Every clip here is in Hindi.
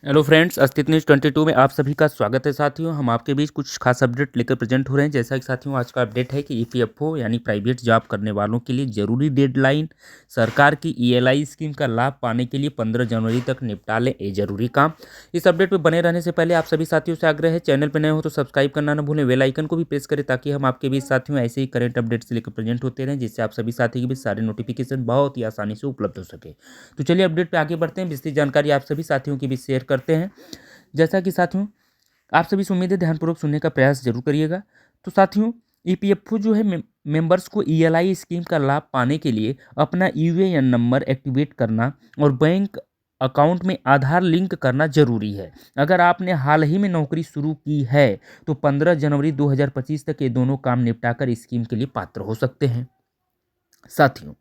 हेलो फ्रेंड्स, अस्तित्व न्यूज़ 22 में आप सभी का स्वागत है। साथियों, हम आपके बीच कुछ खास अपडेट लेकर प्रेजेंट हो रहे हैं। जैसा कि साथियों, आज का अपडेट है कि ईपीएफओ यानी प्राइवेट जॉब करने वालों के लिए जरूरी डेडलाइन। सरकार की ईएलआई स्कीम का लाभ पाने के लिए 15 जनवरी तक निपटा लें ये जरूरी काम। इस अपडेट पर बने रहने से पहले आप सभी साथियों से आग्रह है, चैनल पर नए हो तो सब्सक्राइब करना न भूलें, बेल आइकन को भी प्रेस करें ताकि हम आपके बीच साथियों ऐसे ही करंट अपडेट्स लेकर प्रेजेंट होते रहें, जिससे आप सभी साथी के बीच सारे नोटिफिकेशन बहुत ही आसानी से उपलब्ध हो सके। तो चलिए अपडेट पे आगे बढ़ते हैं। विस्तृत जानकारी आप सभी साथियों के बीच शेयर करते हैं। जैसा कि साथियों, आप सभी से उम्मीद है ध्यानपूर्वक सुनने का प्रयास जरूर करिएगा। तो साथियों, ईपीएफओ जो है मेंबर्स को ईएलआई स्कीम का लाभ पाने के लिए अपना यूएएन नंबर एक्टिवेट करना और बैंक अकाउंट में आधार लिंक करना जरूरी है। अगर आपने हाल ही में नौकरी शुरू की है तो 15 जनवरी 2025 तक ये दोनों काम निपटाकर स्कीम के लिए पात्र हो सकते हैं। साथियों,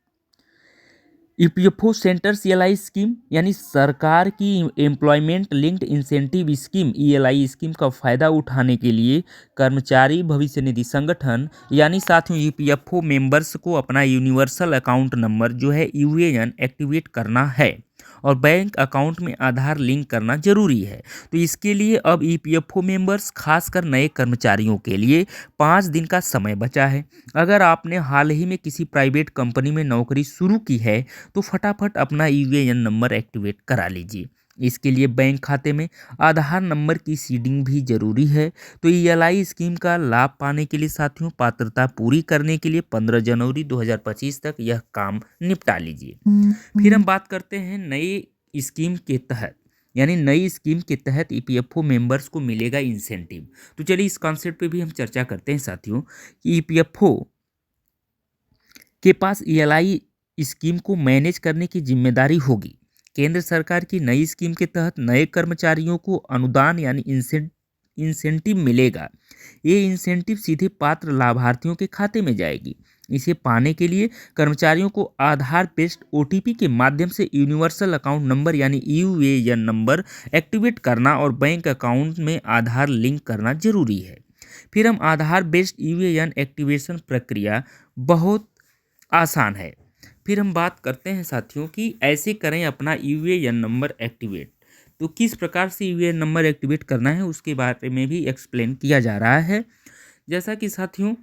ईपीएफओ सेंटर्स ईएलआई स्कीम यानी सरकार की employment linked incentive scheme ELI scheme का फायदा उठाने के लिए कर्मचारी भविष्य निधि संगठन यानी साथियों ईपीएफओ मेंबर्स को अपना यूनिवर्सल अकाउंट नंबर जो है यूएएन एक्टिवेट करना है और बैंक अकाउंट में आधार लिंक करना जरूरी है। तो इसके लिए अब ईपीएफओ मेंबर्स खासकर नए कर्मचारियों के लिए 5 दिन का समय बचा है। अगर आपने हाल ही में किसी प्राइवेट कंपनी में नौकरी शुरू की है तो फटाफट अपना यूएएन नंबर एक्टिवेट करा लीजिए। इसके लिए बैंक खाते में आधार नंबर की सीडिंग भी जरूरी है। तो ईएलआई स्कीम का लाभ पाने के लिए साथियों पात्रता पूरी करने के लिए 15 जनवरी 2025 तक यह काम निपटा लीजिए। फिर हम बात करते हैं नई स्कीम के तहत यानी नई स्कीम के तहत ईपीएफओ मेंबर्स को मिलेगा इंसेंटिव। तो चलिए इस कॉन्सेप्ट पे भी हम चर्चा करते हैं साथियों कि ईपीएफओ के पास ईएलआई स्कीम को मैनेज करने की जिम्मेदारी होगी। केंद्र सरकार की नई स्कीम के तहत नए कर्मचारियों को अनुदान यानी इंसेंटिव मिलेगा। ये इंसेंटिव सीधे पात्र लाभार्थियों के खाते में जाएगी। इसे पाने के लिए कर्मचारियों को आधार बेस्ड ओटीपी के माध्यम से यूनिवर्सल अकाउंट नंबर यानी यूएएन नंबर एक्टिवेट करना और बैंक अकाउंट में आधार लिंक करना जरूरी है। फिर हम आधार बेस्ड यूएएन एक्टिवेशन प्रक्रिया बहुत आसान है। फिर हम बात करते हैं साथियों कि ऐसे करें अपना यूएएन नंबर एक्टिवेट। तो किस प्रकार से यूएएन नंबर एक्टिवेट करना है उसके बारे में भी एक्सप्लेन किया जा रहा है। जैसा कि साथियों,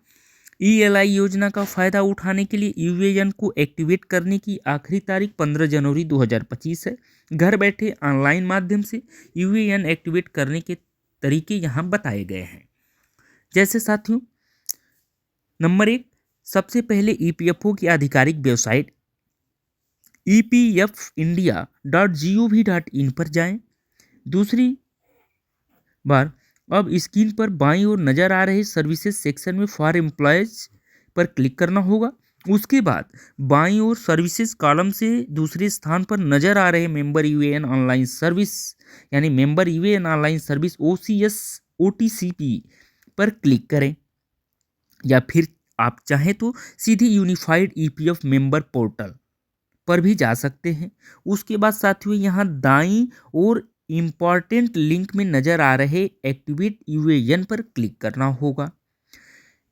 ईएलआई योजना का फ़ायदा उठाने के लिए यूएएन को एक्टिवेट करने की आखिरी तारीख 15 जनवरी 2025 है। घर बैठे ऑनलाइन माध्यम से यूएएन एक्टिवेट करने के तरीके यहाँ बताए गए हैं। जैसे साथियों, नंबर 1, सबसे पहले ईपीएफओ की आधिकारिक वेबसाइट epfindia.gov.in पर जाएं। दूसरी बार अब स्क्रीन पर बाईं ओर नजर आ रहे सर्विसेज सेक्शन में फॉर एम्प्लॉयज पर क्लिक करना होगा। उसके बाद बाईं ओर सर्विसेज कॉलम से दूसरे स्थान पर नजर आ रहे मेंबर यूएएन ऑनलाइन सर्विस यानी member UAN online service OCS OTCP पर क्लिक करें, या फिर आप चाहें तो सीधी यूनिफाइड ईपीएफ मेंबर पोर्टल पर भी जा सकते हैं। उसके बाद साथियों यहाँ दाईं और इम्पॉर्टेंट लिंक में नजर आ रहे एक्टिवेट यूएएन पर क्लिक करना होगा।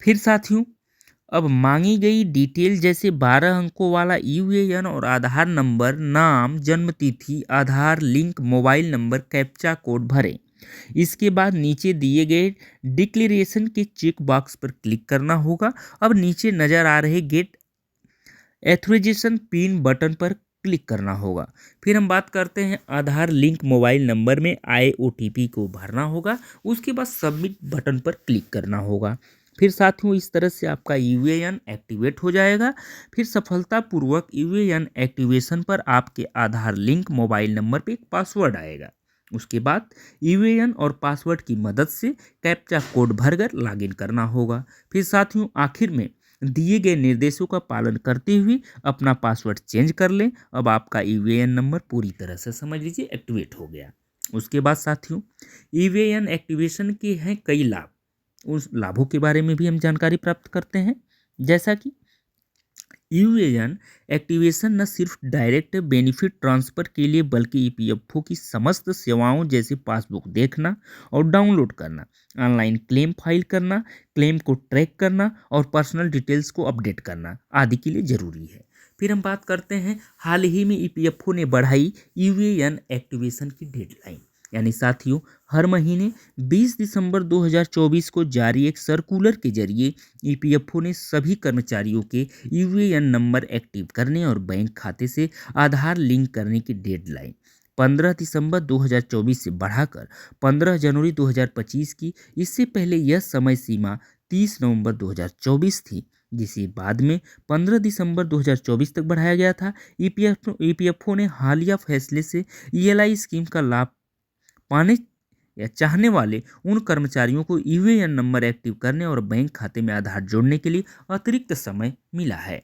फिर साथियों, अब मांगी गई डिटेल जैसे 12 अंकों वाला यूएएन और आधार नंबर, नाम, जन्म तिथि, Aadhaar link, mobile number, captcha code भरें। इसके बाद नीचे दिए गए डिक्लेरेशन के चेक बॉक्स पर क्लिक करना होगा। अब नीचे नजर आ रहे गेट एथोराइजेशन पिन बटन पर क्लिक करना होगा। फिर हम बात करते हैं आधार लिंक मोबाइल नंबर में आए ओटीपी को भरना होगा। उसके बाद सबमिट बटन पर क्लिक करना होगा। फिर साथियों, इस तरह से आपका यूएएन एक्टिवेट हो जाएगा। फिर सफलतापूर्वक यूएएन एक्टिवेशन पर आपके आधार लिंक मोबाइल नंबर पे एक पासवर्ड आएगा। उसके बाद यूएएन और पासवर्ड की मदद से कैप्चा कोड भरकर लॉगिन करना होगा। फिर साथियों, आखिर में दिए गए निर्देशों का पालन करते हुए अपना पासवर्ड चेंज कर लें। अब आपका यूएएन नंबर पूरी तरह से समझ लीजिए एक्टिवेट हो गया। उसके बाद साथियों, यूएएन एक्टिवेशन के हैं कई लाभ। उस लाभों के बारे में भी हम जानकारी प्राप्त करते हैं। जैसा कि यूएएन एक्टिवेशन न सिर्फ डायरेक्ट बेनिफिट ट्रांसफ़र के लिए बल्कि ईपीएफओ की समस्त सेवाओं जैसे पासबुक देखना और डाउनलोड करना, ऑनलाइन क्लेम फाइल करना, क्लेम को ट्रैक करना और पर्सनल डिटेल्स को अपडेट करना आदि के लिए ज़रूरी है। फिर हम बात करते हैं हाल ही में ईपीएफओ ने बढ़ाई यूएएन एक्टिवेशन की डेडलाइन। यानी साथियों हर महीने 20 दिसंबर 2024 को जारी एक सर्कुलर के जरिए ईपीएफओ ने सभी कर्मचारियों के यूएएन नंबर एक्टिव करने और बैंक खाते से आधार लिंक करने की डेडलाइन 15 दिसंबर 2024 से बढ़ाकर 15 जनवरी 2025 की। इससे पहले यह समय सीमा 30 नवंबर 2024 थी, जिसे बाद में 15 दिसंबर 2024 तक बढ़ाया गया था। ईपीएफओ ने हालिया फैसले से ईएलआई स्कीम का लाभ पाने या चाहने वाले उन कर्मचारियों को यूएएन नंबर एक्टिव करने और बैंक खाते में आधार जोड़ने के लिए अतिरिक्त समय मिला है।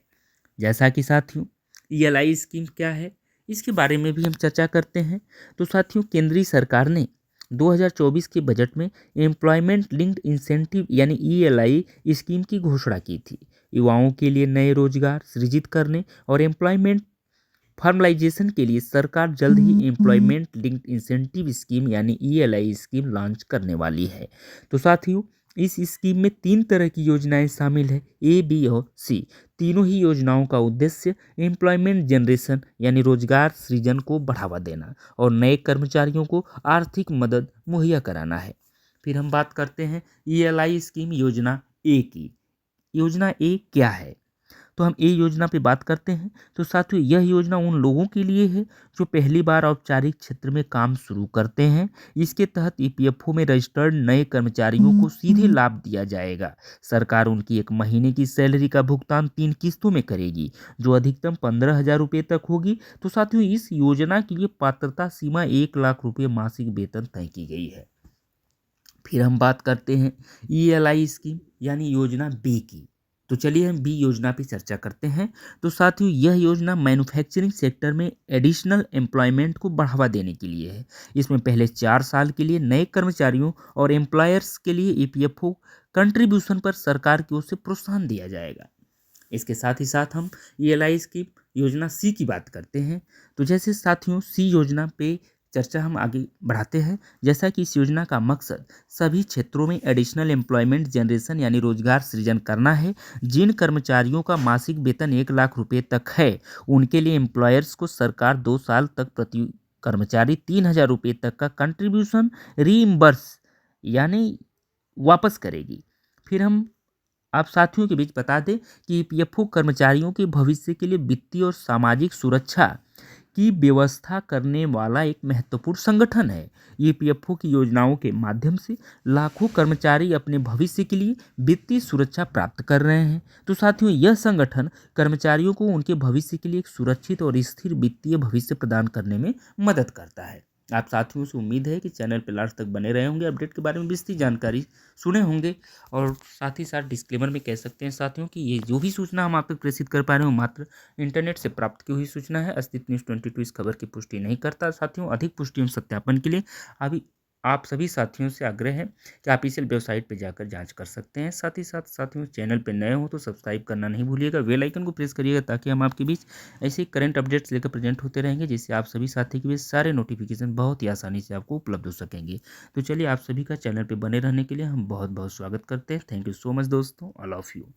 जैसा कि साथियों ईएलआई स्कीम क्या है, इसके बारे में भी हम चर्चा करते हैं। तो साथियों केंद्रीय सरकार ने 2024 के बजट में एम्प्लॉयमेंट लिंक्ड इंसेंटिव यानी ईएलआई स्कीम की घोषणा की थी। युवाओं के लिए नए रोजगार सृजित करने और एम्प्लॉयमेंट फॉर्मलाइजेशन के लिए सरकार जल्द ही एम्प्लॉयमेंट लिंक्ड इंसेंटिव स्कीम यानी ईएलआई स्कीम लॉन्च करने वाली है। तो साथियों इस स्कीम में 3 तरह की योजनाएं शामिल है, ए, बी और सी। तीनों ही योजनाओं का उद्देश्य एम्प्लॉयमेंट जनरेशन यानी रोजगार सृजन को बढ़ावा देना और नए कर्मचारियों को आर्थिक मदद मुहैया कराना है। फिर हम बात करते हैं ईएलआई स्कीम योजना ए की। योजना ए क्या है, तो हम ए योजना पे बात करते हैं। तो साथियों यह योजना उन लोगों के लिए है जो पहली बार औपचारिक क्षेत्र में काम शुरू करते हैं। इसके तहत ईपीएफओ में रजिस्टर्ड नए कर्मचारियों को सीधे लाभ दिया जाएगा। सरकार उनकी 1 महीने की सैलरी का भुगतान 3 किस्तों में करेगी, जो अधिकतम 15,000 रुपये तक होगी। तो साथियों इस योजना के लिए पात्रता सीमा 1 लाख रुपये मासिक वेतन तय की गई है। फिर हम बात करते हैं ईएलआई स्कीम यानी योजना बी की। तो चलिए हम बी योजना पे चर्चा करते हैं। तो साथियों यह योजना मैन्युफैक्चरिंग सेक्टर में एडिशनल एम्प्लॉयमेंट को बढ़ावा देने के लिए है। इसमें पहले 4 साल के लिए नए कर्मचारियों और एम्प्लॉयर्स के लिए ईपीएफओ कंट्रीब्यूशन पर सरकार की ओर से प्रोत्साहन दिया जाएगा। इसके साथ ही साथ हम ईएलआई स्कीम योजना सी की बात करते हैं। तो जैसे साथियों सी योजना पे चर्चा हम आगे बढ़ाते हैं। जैसा कि इस योजना का मकसद सभी क्षेत्रों में एडिशनल एम्प्लॉयमेंट जनरेशन यानी रोजगार सृजन करना है। जिन कर्मचारियों का मासिक वेतन 1 लाख रुपए तक है उनके लिए एम्प्लॉयर्स को सरकार 2 साल तक प्रति कर्मचारी 3,000 रुपये तक का कंट्रीब्यूशन रीइम्बर्स यानी वापस करेगी। फिर हम आप साथियों के बीच बता दें कि ईपीएफओ कर्मचारियों के भविष्य के लिए वित्तीय और सामाजिक सुरक्षा की व्यवस्था करने वाला एक महत्वपूर्ण संगठन है। ईपीएफओ की योजनाओं के माध्यम से लाखों कर्मचारी अपने भविष्य के लिए वित्तीय सुरक्षा प्राप्त कर रहे हैं। तो साथियों यह संगठन कर्मचारियों को उनके भविष्य के लिए एक सुरक्षित और स्थिर वित्तीय भविष्य प्रदान करने में मदद करता है। आप साथियों से उम्मीद है कि चैनल पर लास्ट तक बने रहे होंगे, अपडेट के बारे में विस्तृत जानकारी सुने होंगे और साथ ही साथ डिस्क्लेमर में कह सकते हैं साथियों कि ये जो भी सूचना हम आप तक प्रेषित कर पा रहे हो मात्र इंटरनेट से प्राप्त की हुई सूचना है। अस्तित्व न्यूज़ 22 इस खबर की पुष्टि नहीं करता। साथियों अधिक पुष्टि एवं सत्यापन के लिए अभी आप सभी साथियों से आग्रह है कि आप इस वेबसाइट पर जाकर जांच कर सकते हैं। साथ ही साथ साथियों चैनल पर नए हो तो सब्सक्राइब करना नहीं भूलिएगा, बेल आइकन को प्रेस करिएगा ताकि हम आपके बीच ऐसे करंट अपडेट्स लेकर प्रेजेंट होते रहेंगे, जिससे आप सभी साथी के बीच सारे नोटिफिकेशन बहुत ही आसानी से आपको उपलब्ध हो सकेंगे। तो चलिए आप सभी का चैनल पर बने रहने के लिए हम बहुत बहुत स्वागत करते हैं। थैंक यू सो मच दोस्तों, आई लव यू।